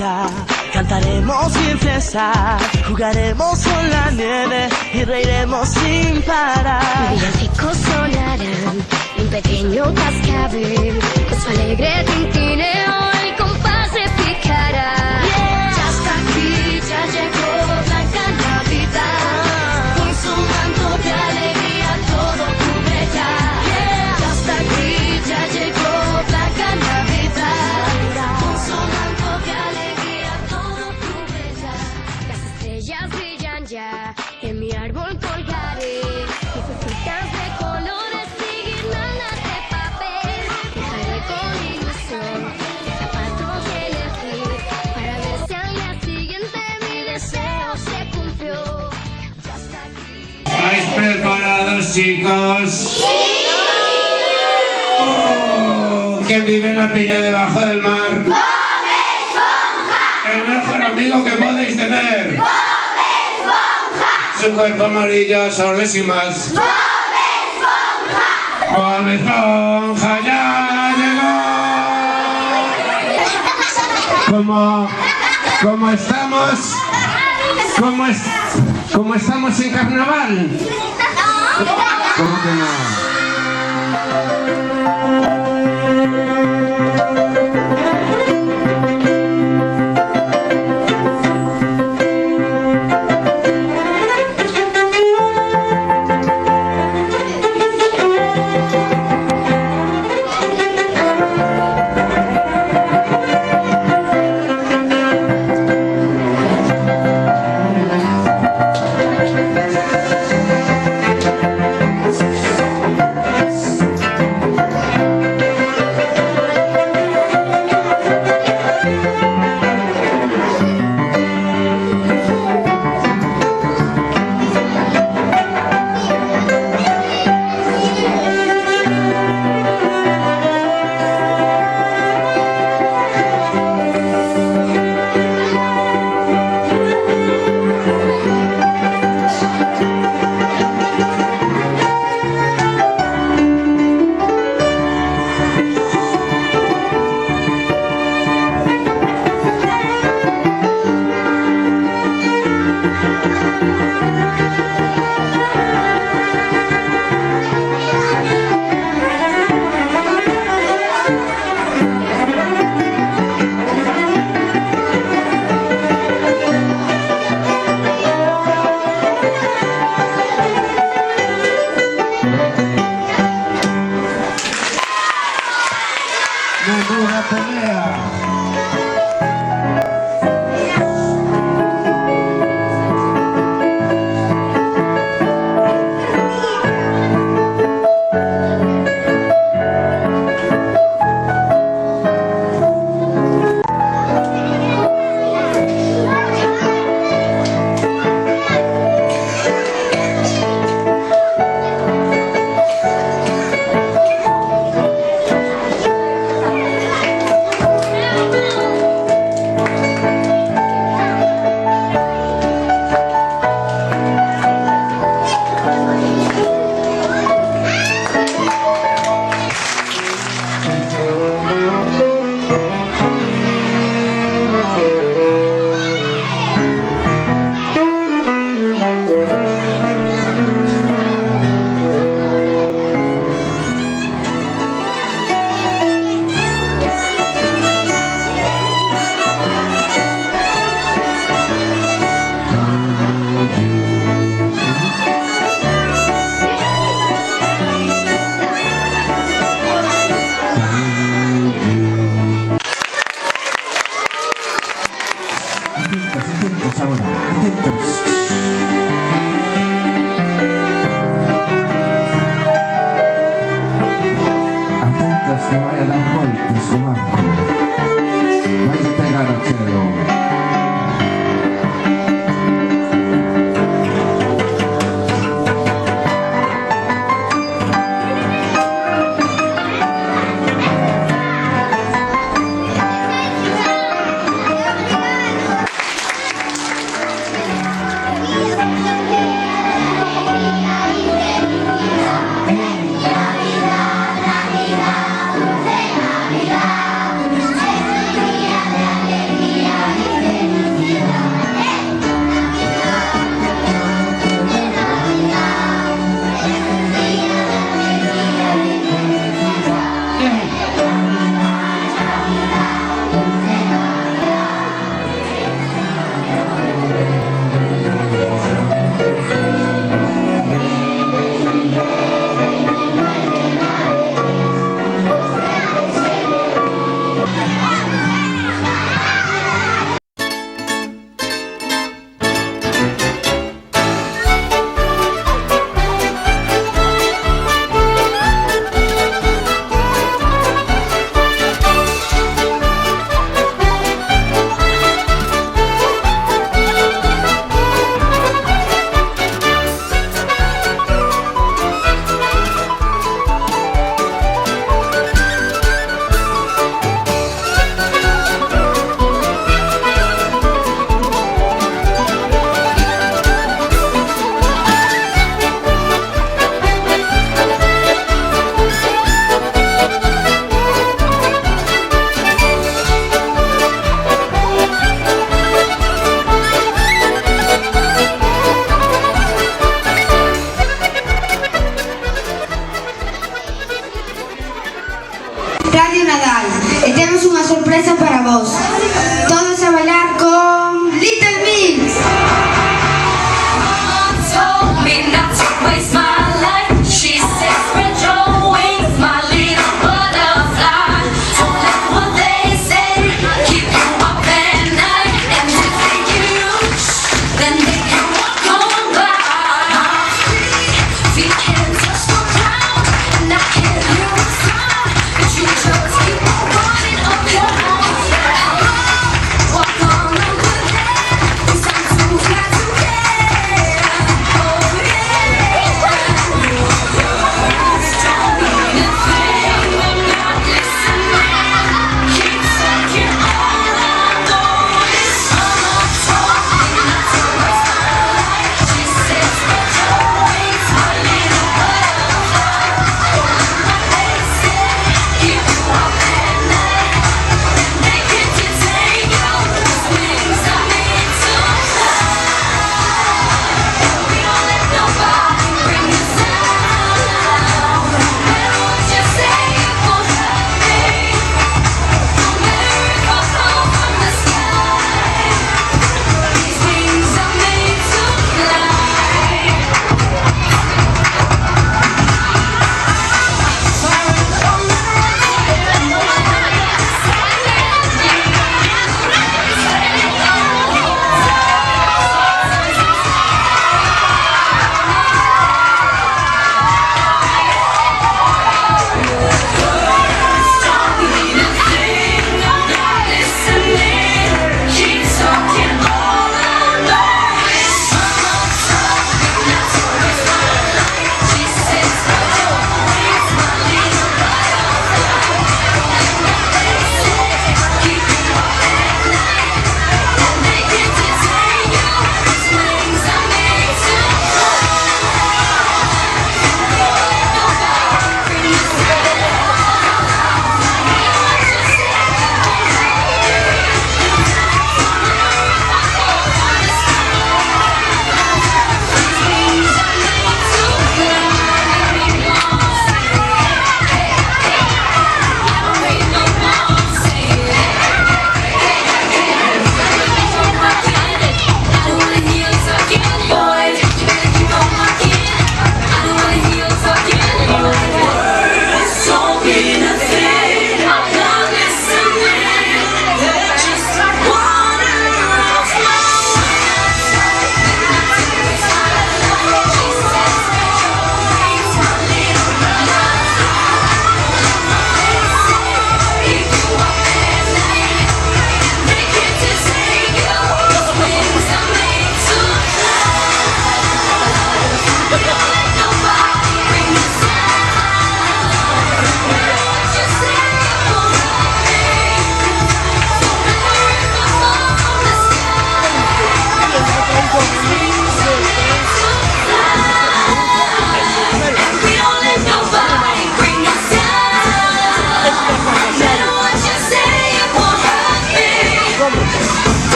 bonita. Cantaremos sin cesar, jugaremos con la nieve y reiremos sin parar. Villancicos sonarán, un pequeño cascabel, con su alegre tintineo el compás repicará. Ya está aquí, ya llegó Blanca Navidad, con su manto de alegría todo cubre ya. Ya está aquí, ya llegó Blanca Navidad, con su manto de alegría todo cubre ya. Las estrellas brillan ya, en mi árbol colgaré lucecitas de colores y guirnaldas de papel. Dejaré con ilusión zapatos de elegir para ver si al día siguiente mi deseo se cumplió. Ya está aquí. ¿Estáis preparados, chicos? ¡Sí! ¿Quién vive en la piña debajo del mar? ¡Bob Esponja! El mejor amigo que podéis tener. ¡Bob Esponja! Su cuerpo amarillo, soles y más. ¡Bob Esponja! ¡Bob Esponja ya llegó! ¿Cómo estamos? ¿Cómo estamos en carnaval? ¿Cómo que no? Una pelea. Radio Nadal e temos unha sorpresa para vos. Todos a bailar con Little Mix.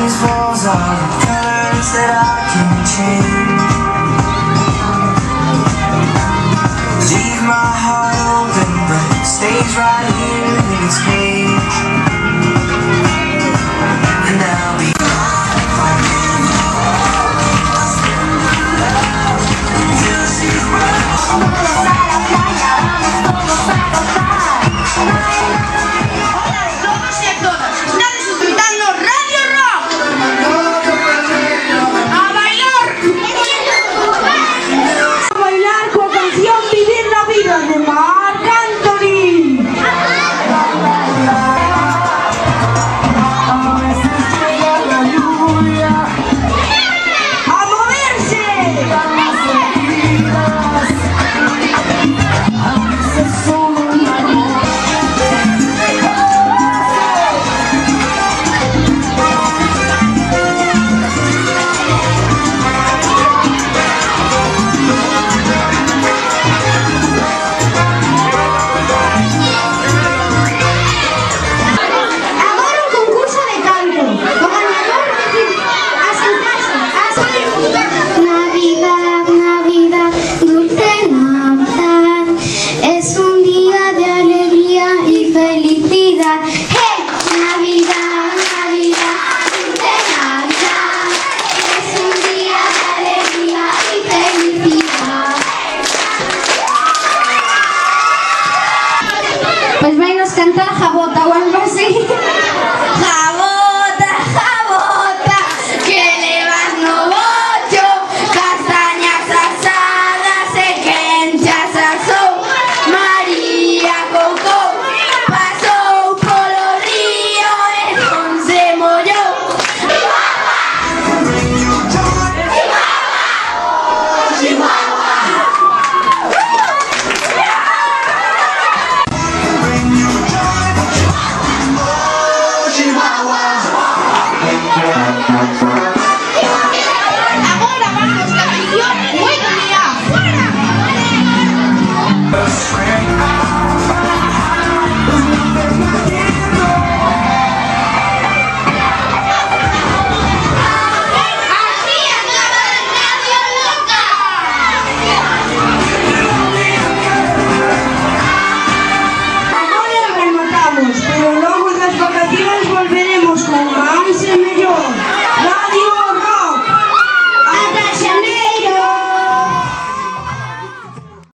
These walls are the colors that I can change.